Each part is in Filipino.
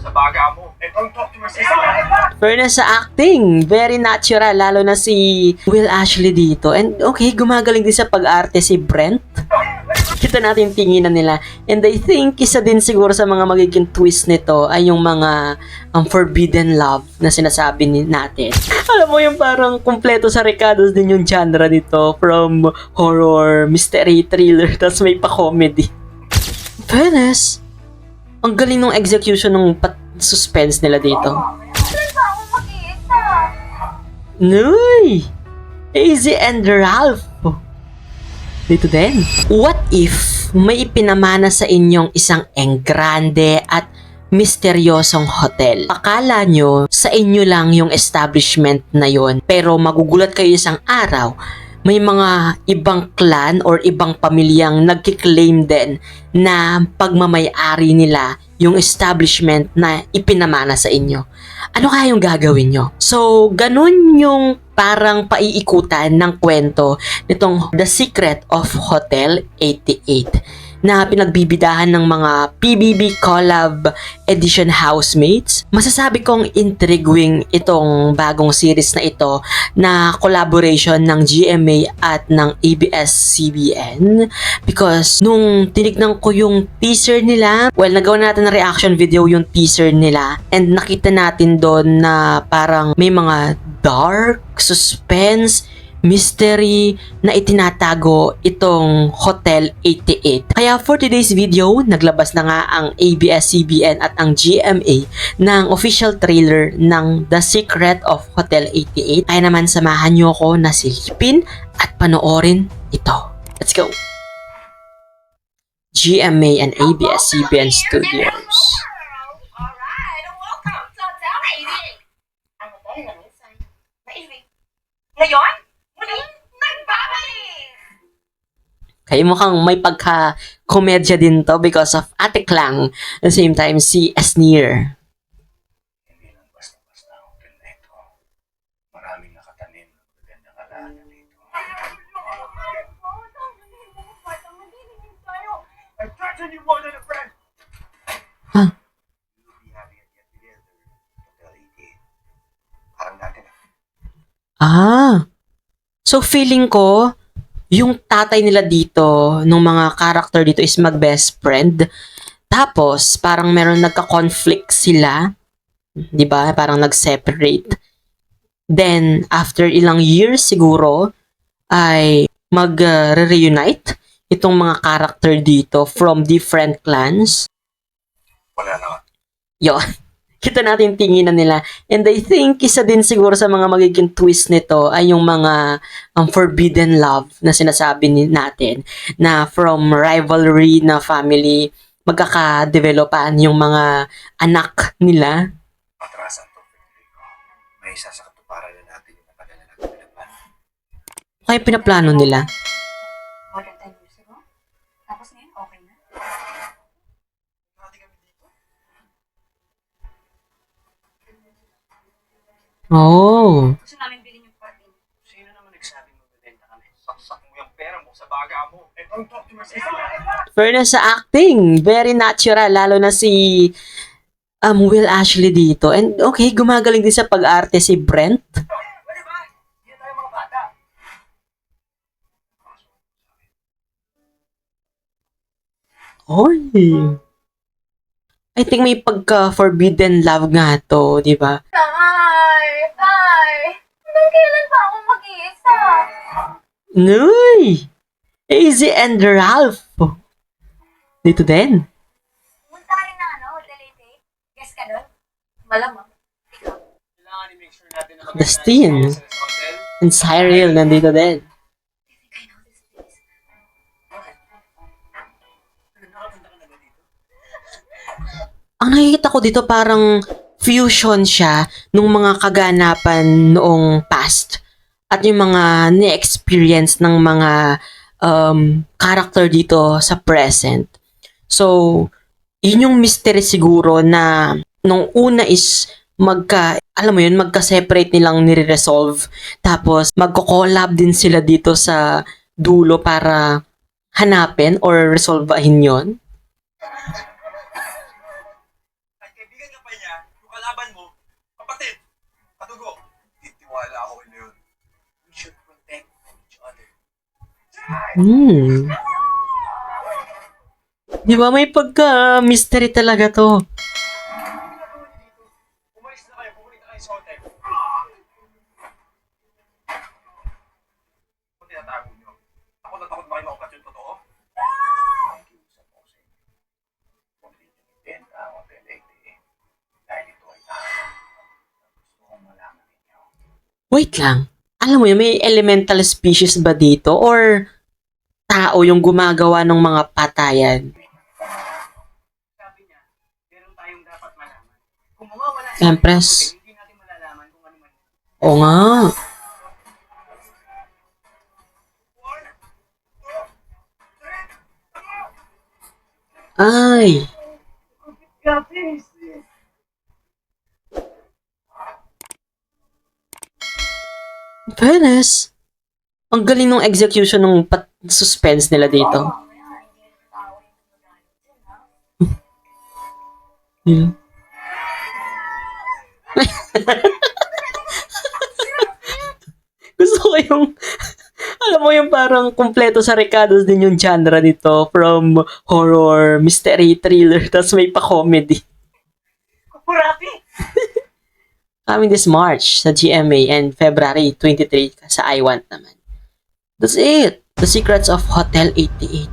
sa baga mo. And don't talk to my sister. Fairness sa acting, very natural, lalo na si Will Ashley dito. And okay, gumagaling din sa pag-arte si Brent. Kita natin tinginan nila. And I think isa din siguro sa mga magiging twist nito ay yung mga forbidden love na sinasabi natin. Alam mo yung parang kumpleto sa Ricardo's din yung genre nito, from horror, mystery, thriller, tas may pa-comedy. Fairness, ang galing ng execution ng suspense nila dito. Nuy! Easy and Ralph! Dito din. What if may ipinamana sa inyong isang enggrande at misteryosong hotel? Akala nyo sa inyo lang yung establishment na yon, pero magugulat kayo isang araw, may mga ibang clan or ibang pamilyang nagkiklaim din na pagmamay-ari nila yung establishment na ipinamana sa inyo. Ano kaya yung gagawin nyo? So, ganun yung parang paiikutan ng kwento nitong The Secret of Hotel 88 na pinagbibidahan ng mga PBB Collab Edition housemates. Masasabi kong intriguing itong bagong series na ito na collaboration ng GMA at ng ABS-CBN, because nung tinignan ko yung teaser nila, well, nagawa natin na reaction video yung teaser nila, and nakita natin doon na parang may mga dark, suspense, mystery na itinatago itong Hotel 88. Kaya for today's video, naglabas na nga ang ABS-CBN at ang GMA ng official trailer ng The Secret of Hotel 88. Kaya naman samahan nyo ako na silipin at panoorin ito. Let's go! GMA and ABS-CBN Studios. Ngayon? Muling nagbabalik! Kaya mukhang may pagka-komedya din to because of Ate Klang. At the same time, si Esnir. Hindi lang basta-basta ang hotel na ito. Maraming nakatanim ng magandang alaala dito. I threaten you more than a friend! Huh? You'll be having a get together. Hotel 88. Parang dati na. So feeling ko, yung tatay nila dito, nung mga character dito is mag-best friend. Tapos, parang meron nagka-conflict sila. 'Di ba? Parang nag-separate. Then, after ilang years siguro, ay mag-reunite itong mga character dito from different clans. Wala na nga. Yun. Kita natin tinginan nila. And I think isa din siguro sa mga magiging twist nito ay yung mga forbidden love na sinasabi natin, na from rivalry na family, magkaka-developan yung mga anak nila. Matrasan to, Federico. May isa sa katuparan na natin yung matagal na natin pinaplano. Kaya pinaplano nila. More than 10 years ago? Tapos ngayon, okay na? Hindi kami dito. Oh. Gusto namin bilhin yung party. Sino naman nagsabing magbebenta kami? Saksak mo yung pera mo sa baga mo. And don't talk to my sister. Fairness sa acting, very natural, lalo na si Will Ashley dito. And okay, gumagaling din sa pag-arte si Brent. Pwede ba? Hindi tayo mga bata. Oy. I think may pagka-forbidden love nga to, di ba? Tay! Hanggang kailan pa ako mag-iisa? Nuy! Easy and Ralph. Dito din. Punta rin na Hotel 88. Guess ka doon? Malamang. Ikaw. Kailangan i-make sure natin na Dustin and Cyril nandito din. I know this place. Nakapunta ka na ba dito? Ang nakikita ko dito parang fusion siya nung mga kaganapan noong past at yung mga na-experience ng mga character dito sa present. So, yun yung mystery siguro na nung una is magka-separate nilang nire-resolve. Tapos, magko-collab din sila dito sa dulo para hanapin or resolvehin yon. At kaibigan ka pa niya? niya, yung kalaban mo, kapatid, katugo. Titiwala ako kay Leon. We should protect each other. Di ba may pagka-mystery talaga to? Umalis na kayo, pumunta kayo sa hotel. Kung tinatago niyo, ako natakot ba kayo maukat yung totoo? Nakikiusap ako sa inyo. Kung hindi nyo ibenta ang Hotel 88, dahil ito ay tao. Gusto kong malaman ninyo. Wait lang. Alam mo yun, may elemental species ba dito? Or tao yung gumagawa ng mga patayan? Sabi niya, meron tayong dapat malaman. Kung mawawala Empress. hindi natin malalaman kung ano man. Oo nga. Ay. In fairness, ang galing ng execution ng suspense nila dito. Mamaya, hindi yung tao yung magalit dyan, ha? Yeah. Gusto ko yung, alam mo yung parang kumpleto sa Ricardo's din yung genre nito, from horror, mystery, thriller, tas may pa-comedy. Kurati! Coming this March sa GMA and February 23 sa iWant naman. That's it! The Secrets of Hotel 88.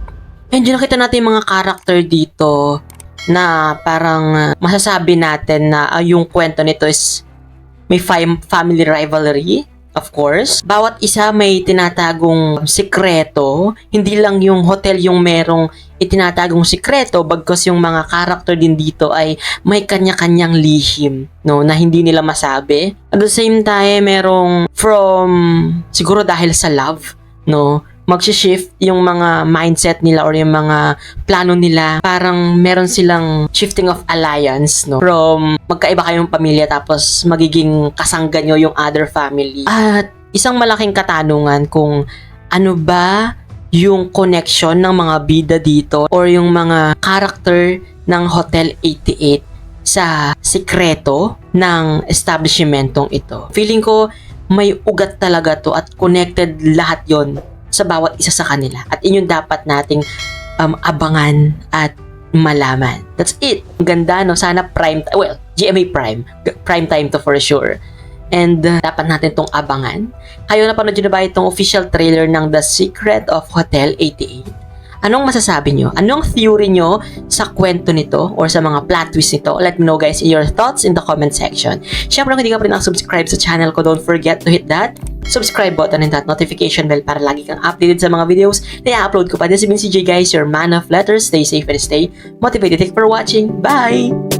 And yun, nakita natin yung mga character dito na parang masasabi natin na yung kwento nito is may family rivalry, of course. Bawat isa may tinatagong sikreto. Hindi lang yung hotel yung merong itinatagong sikreto, bagkus yung mga character din dito ay may kanya-kanyang lihim, no, na hindi nila masabi. At the same time, merong from, siguro dahil sa love, no, mag-shift yung mga mindset nila or yung mga plano nila. Parang meron silang shifting of alliance, no? From magkaiba kayong pamilya tapos magiging kasangga nyo yung other family. At isang malaking katanungan kung ano ba yung connection ng mga bida dito or yung mga character ng Hotel 88 sa sikreto ng establishmentong ito. Feeling ko may ugat talaga to at connected lahat yon sa bawat isa sa kanila. At yun yung dapat nating abangan at malaman. That's it. Ang ganda, no? Sana GMA Prime time to for sure. And dapat natin tong abangan. Kayo napanood nyo na ba itong official trailer ng The Secret of Hotel 88? Anong masasabi nyo? Anong theory nyo sa kwento nito or sa mga plot twist nito? Let me know guys your thoughts in the comment section. Syempre kung hindi ka pa rin nakasubscribe sa channel ko, don't forget to hit that subscribe button and that notification bell para lagi kang updated sa mga videos na i-upload ko pa. This has been CJ guys, your man of letters. Stay safe and stay motivated. Thanks for watching. Bye!